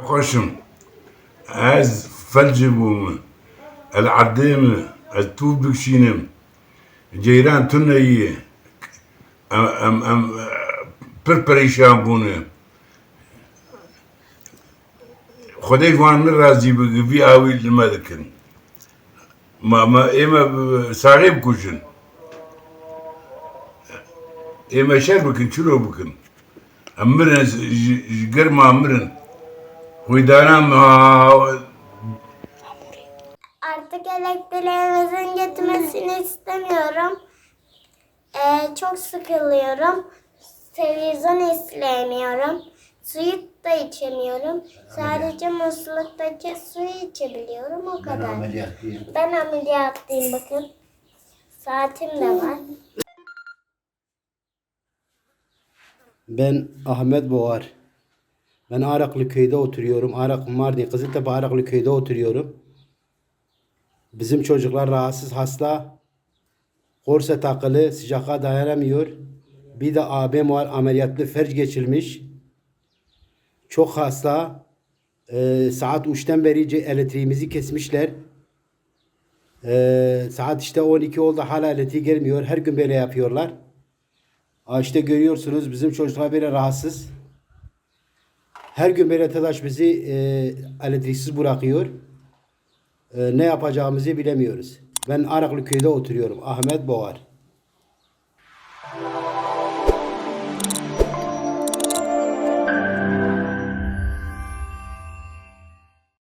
خشم از فلج بوم العديم التوب بكشينم جيران تنية ام پرپریشان بونه خدای وان من راضی بگوی آوی لما دکن ما ایما صاحب کشن ایما شر بکن چلو بکن امرن گرم امرن ویدانم Artık elektriğimizin gitmesini istemiyorum. Çok sıkılıyorum. Televizyon izleyemiyorum. Suyu da içemiyorum. Sadece musluktaki suyu içebiliyorum. O kadar. Ben ameliyatlıyım bakın. Saatim de var. Ben Ahmet Boğar. Ben Araklı köyde oturuyorum. Mardin Kızıltepe Araklı köyde oturuyorum. Bizim çocuklar rahatsız, hasta. Korse takılı, sıcaka dayanamıyor. Bir de abim var, ameliyatlı, felç geçirmiş. Çok hasta. Saat 3'ten beri elektriğimizi kesmişler. Saat işte 12 oldu, hala elektriği gelmiyor. Her gün böyle yapıyorlar. İşte görüyorsunuz bizim çocuklar böyle rahatsız. Her gün böyle TEDAŞ bizi elektriksiz bırakıyor. Ne yapacağımızı bilemiyoruz. Ben Araklı köyde oturuyorum. Ahmet Boğar.